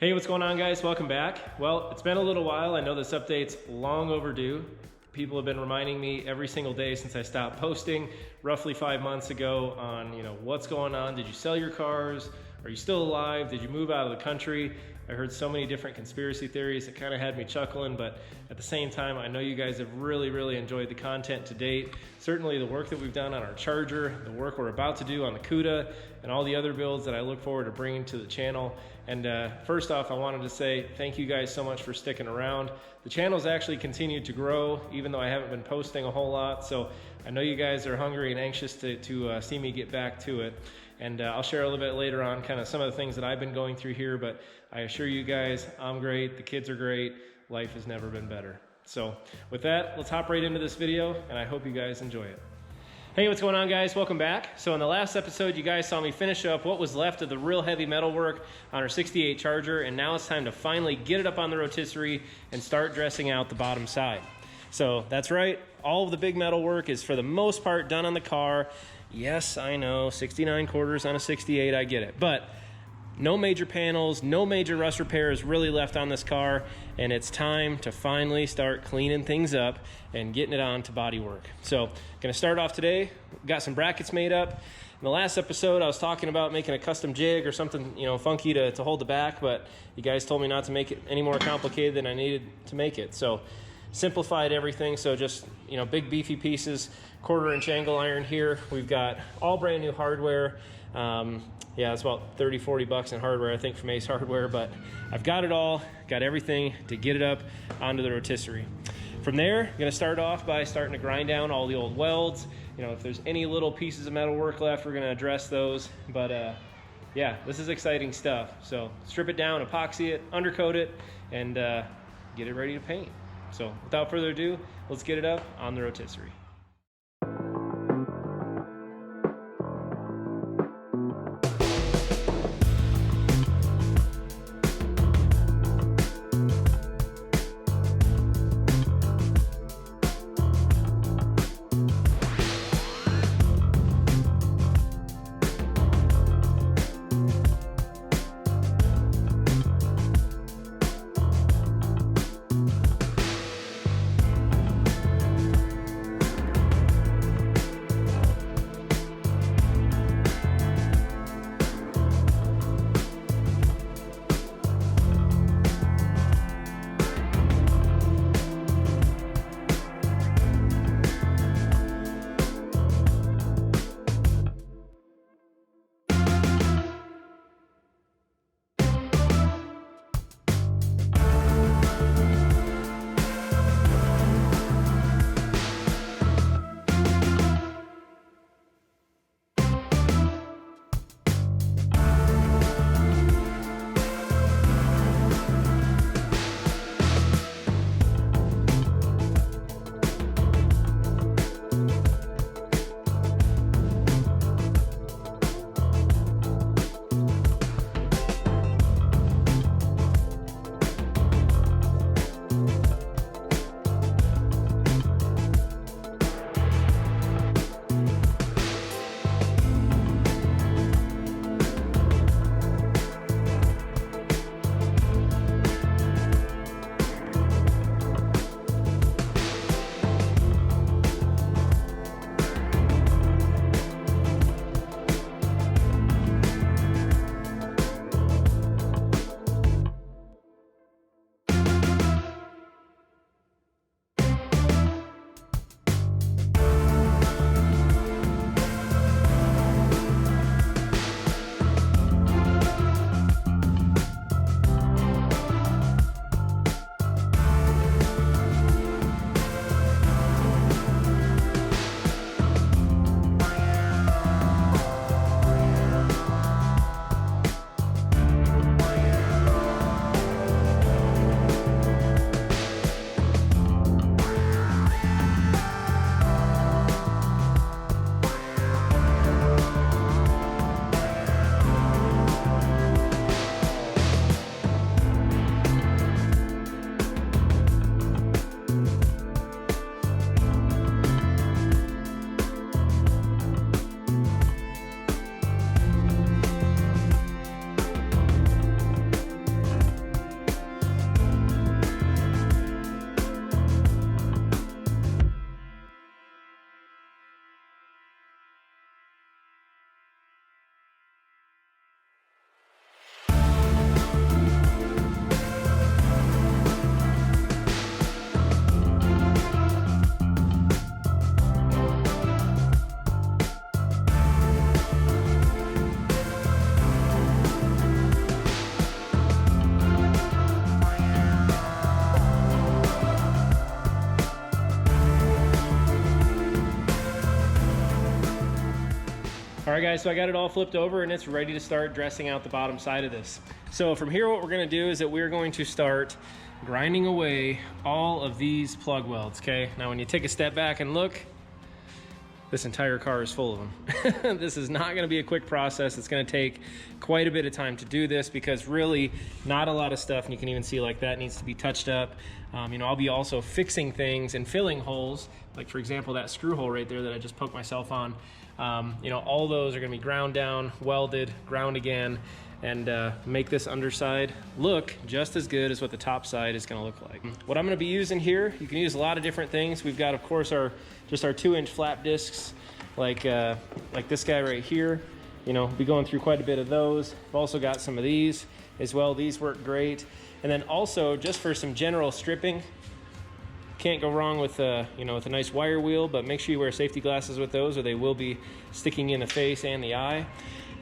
Hey, what's going on, guys? Welcome back. Well, it's been a little while. I know this update's long overdue. People have been reminding me every single day since I stopped posting roughly 5 months ago on, what's going on? Did you sell your cars? Are you still alive? Did you move out of the country? I heard so many different conspiracy theories that kind of had me chuckling, but at the same time, I know you guys have really enjoyed the content to date. Certainly the work that we've done on our Charger, the work we're about to do on the Cuda, and all the other builds that I look forward to bringing to the channel. And first off, I wanted to say thank you guys so much for sticking around. The channel's actually continued to grow, even though I haven't been posting a whole lot. So I know you guys are hungry and anxious to see me get back to it. And I'll share a little bit later on kind of some of the things that I've been going through here, but I assure you guys, I'm great, the kids are great, life has never been better. So with that, let's hop right into this video, and I hope you guys enjoy it. Hey, what's going on, guys? Welcome back. So in the last episode, you guys saw me finish up what was left of the real heavy metal work on our 68 Charger, and now it's time to finally get it up on the rotisserie and start dressing out the bottom side. So that's right, all of the big metal work is for the most part done on the car. Yes, I know, 69 quarters on a 68, I get it. But no major panels, no major rust repairs really left on this car, and it's time to finally start cleaning things up and getting it on to body work. So, gonna start off today, got some brackets made up. In the last episode, I was talking about making a custom jig or something, funky to hold the back, but you guys told me not to make it any more complicated than I needed to make it. So, simplified everything, so just big beefy pieces, 1/4-inch angle iron here. We've got all brand new hardware. Yeah, it's about 30-40 bucks in hardware, I think, from Ace Hardware, but I've got it all, got everything to get it up onto the rotisserie. From there, I'm gonna start off by starting to grind down all the old welds. If there's any little pieces of metal work left, we're gonna address those, but yeah, this is exciting stuff. So strip it down, epoxy it, undercoat it, and get it ready to paint. So without further ado, let's get it up on the rotisserie. right guys, so I got it all flipped over and it's ready to start dressing out the bottom side of this. So from here, what we're gonna do is that we're going to start grinding away all of these plug welds, okay? Now when you take a step back and look, this entire car is full of them. This is not gonna be a quick process. It's gonna take quite a bit of time to do this because really not a lot of stuff, and you can even see like that needs to be touched up. You know, I'll be also fixing things and filling holes, like for example, that screw hole right there that I just poked myself on. You know, all those are gonna be ground down, welded, ground again, and make this underside look just as good as what the top side is gonna look like. What I'm gonna be using here, you can use a lot of different things. We've got, of course, just our 2-inch flap discs, like this guy right here. You know, be going through quite a bit of those. I've also got some of these as well. These work great. And then also, just for some general stripping, can't go wrong with you know, with a nice wire wheel, but make sure you wear safety glasses with those or they will be sticking in the face and the eye.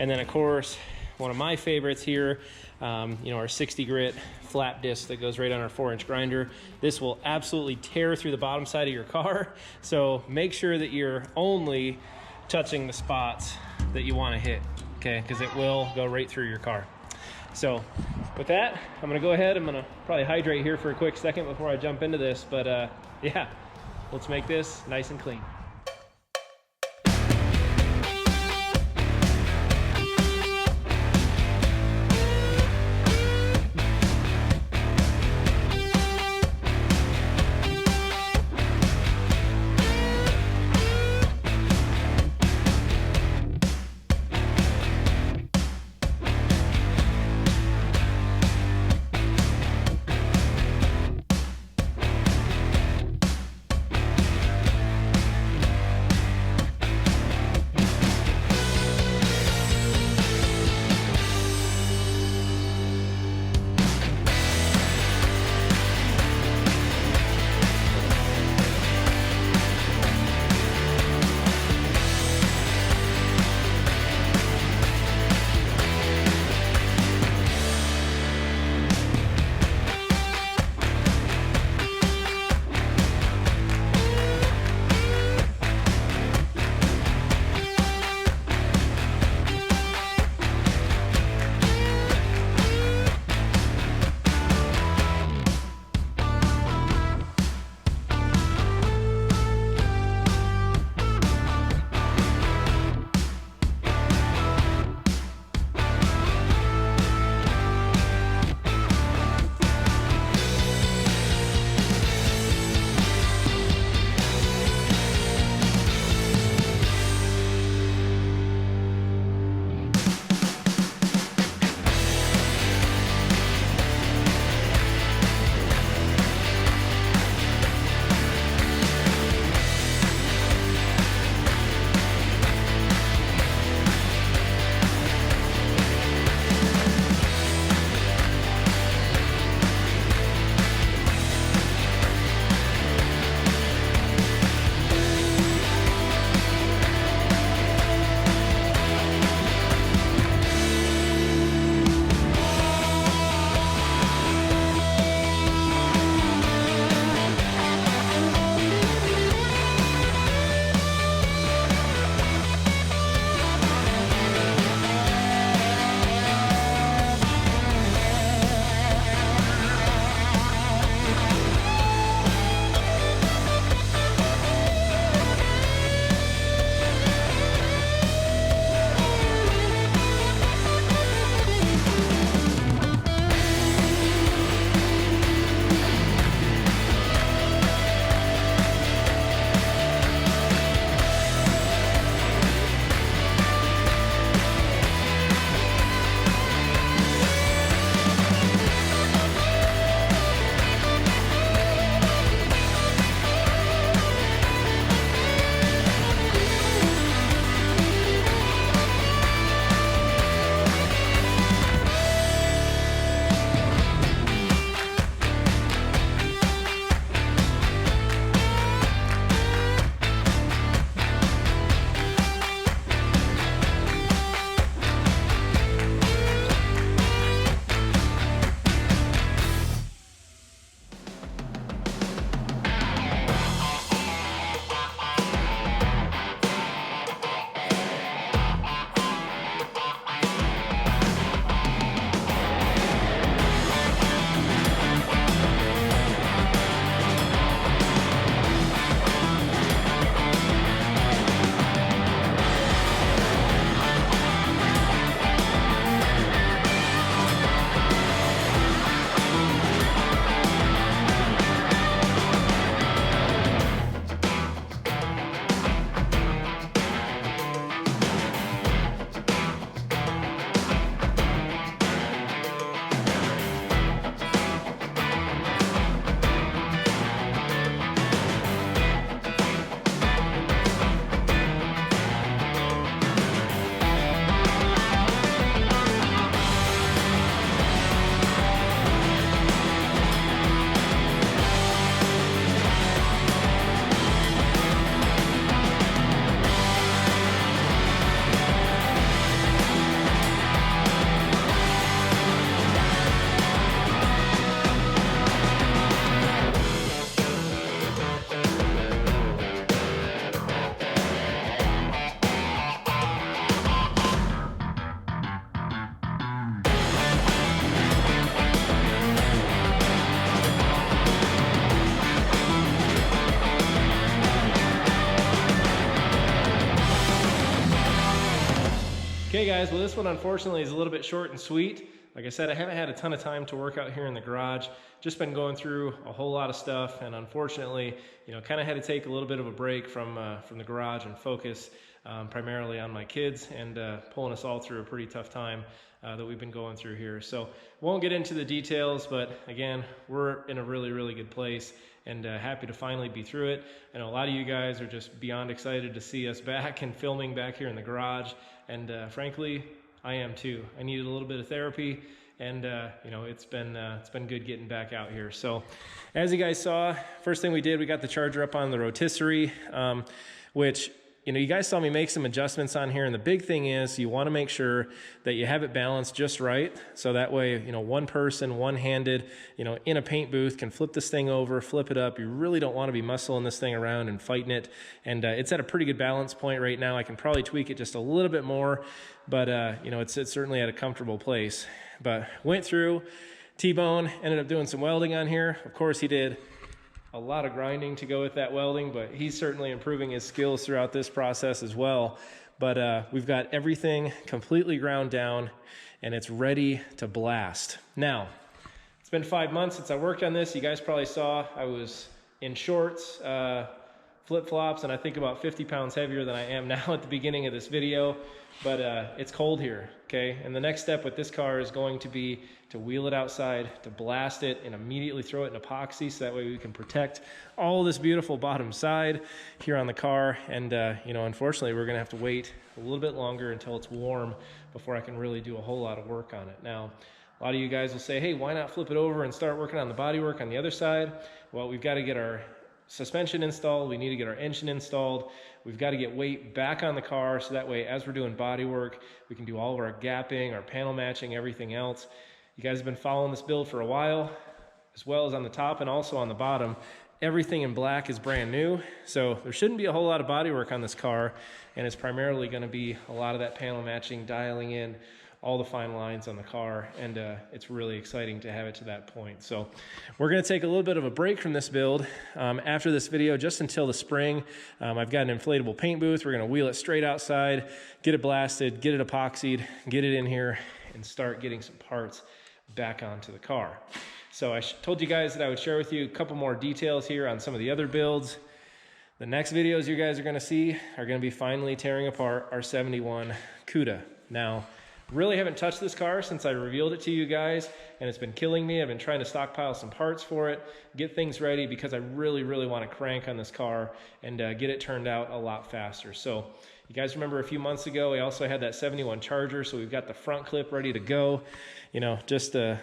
And then of course, one of my favorites here, you know, our 60 grit flap disc that goes right on our 4-inch grinder. This will absolutely tear through the bottom side of your car. So make sure that you're only touching the spots that you want to hit, okay? Because it will go right through your car. So with that, I'm gonna go ahead. I'm gonna probably hydrate here for a quick second before I jump into this, but yeah, let's make this nice and clean. guys, well, this one unfortunately is a little bit short and sweet. Like I said, I haven't had a ton of time to work out here in the garage. Just been going through a whole lot of stuff, and unfortunately, kind of had to take a little bit of a break from the garage and focus primarily on my kids and pulling us all through a pretty tough time that we've been going through here. So won't get into the details, but again, we're in a really, really good place and happy to finally be through it. I know a lot of you guys are just beyond excited to see us back and filming back here in the garage, and frankly, I am too. I needed a little bit of therapy, and it's been good getting back out here. So as you guys saw, first thing we did, we got the charger up on the Rotisserie, which you guys saw me make some adjustments on here, and the big thing is you want to make sure that you have it balanced just right, so that way one person, one-handed, in a paint booth can flip this thing over, flip it up. You really don't want to be muscling this thing around and fighting it, and it's at a pretty good balance point right now. I can probably tweak it just a little bit more, but it's certainly at a comfortable place. But went through, T-Bone ended up doing some welding on here. Of course he did a lot of grinding to go with that welding, but he's certainly improving his skills throughout this process as well. But we've got everything completely ground down and it's ready to blast. Now, it's been 5 months since I worked on this. You guys probably saw I was in shorts, flip-flops, and I think about 50 pounds heavier than I am now at the beginning of this video. But it's cold here, okay? And the next step with this car is going to be to wheel it outside, to blast it, and immediately throw it in epoxy, so that way we can protect all this beautiful bottom side here on the car. And unfortunately, we're gonna have to wait a little bit longer until it's warm before I can really do a whole lot of work on it. Now, a lot of you guys will say, hey, why not flip it over and start working on the body work on the other side? Well, we've got to get our suspension installed, we need to get our engine installed, we've got to get weight back on the car, so that way as we're doing body work, we can do all of our gapping, our panel matching, everything else. You guys have been following this build for a while, as well as on the top and also on the bottom. Everything in black is brand new, so there shouldn't be a whole lot of body work on this car, and it's primarily going to be a lot of that panel matching, dialing in all the fine lines on the car, and it's really exciting to have it to that point. So we're going to take a little bit of a break from this build after this video, just until the spring. I've got an inflatable paint booth. We're going to wheel it straight outside, get it blasted, get it epoxied, get it in here, and start getting some parts back onto the car. So I told you guys that I would share with you a couple more details here on some of the other builds. The next videos you guys are going to see are going to be finally tearing apart our 71 Cuda. Now, really haven't touched this car since I revealed it to you guys, and it's been killing me. I've been trying to stockpile some parts for it, get things ready, because I really, really want to crank on this car and get it turned out a lot faster. So you guys remember a few months ago, we also had that 71 Charger, so we've got the front clip ready to go. Just a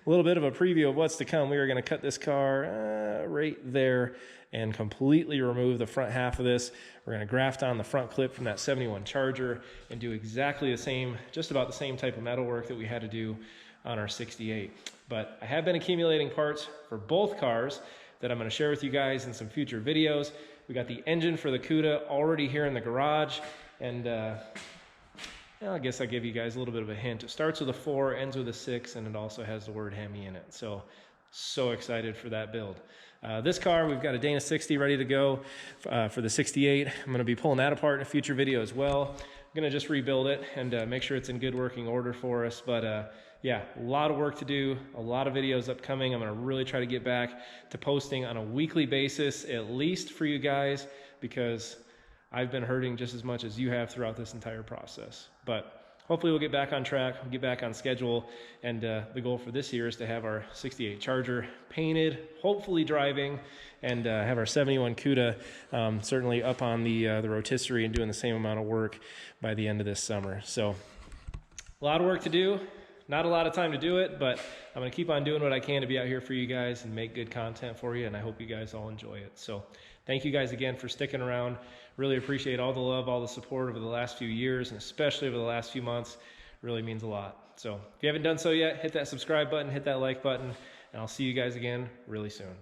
little bit of a preview of what's to come. We are going to cut this car right there and completely remove the front half of this. We're going to graft on the front clip from that 71 Charger and do exactly the same, just about the same type of metal work that we had to do on our 68. But I have been accumulating parts for both cars that I'm going to share with you guys in some future videos. We got the engine for the Cuda already here in the garage, and I guess I'll give you guys a little bit of a hint. It starts with a 4, ends with a 6, and it also has the word Hemi in it. So excited for that build. This car, we've got a Dana 60 ready to go for the 68. I'm going to be pulling that apart in a future video as well. I'm going to just rebuild it and make sure it's in good working order for us. But yeah, a lot of work to do, a lot of videos upcoming. I'm going to really try to get back to posting on a weekly basis, at least for you guys, because I've been hurting just as much as you have throughout this entire process. But hopefully we'll get back on track, we'll get back on schedule, and the goal for this year is to have our 68 Charger painted, hopefully driving, and have our 71 Cuda certainly up on the rotisserie and doing the same amount of work by the end of this summer. So a lot of work to do, not a lot of time to do it, but I'm going to keep on doing what I can to be out here for you guys and make good content for you, and I hope you guys all enjoy it. So thank you guys again for sticking around. Really appreciate all the love, all the support over the last few years, and especially over the last few months. Really means a lot. So if you haven't done so yet, hit that subscribe button, hit that like button, and I'll see you guys again really soon.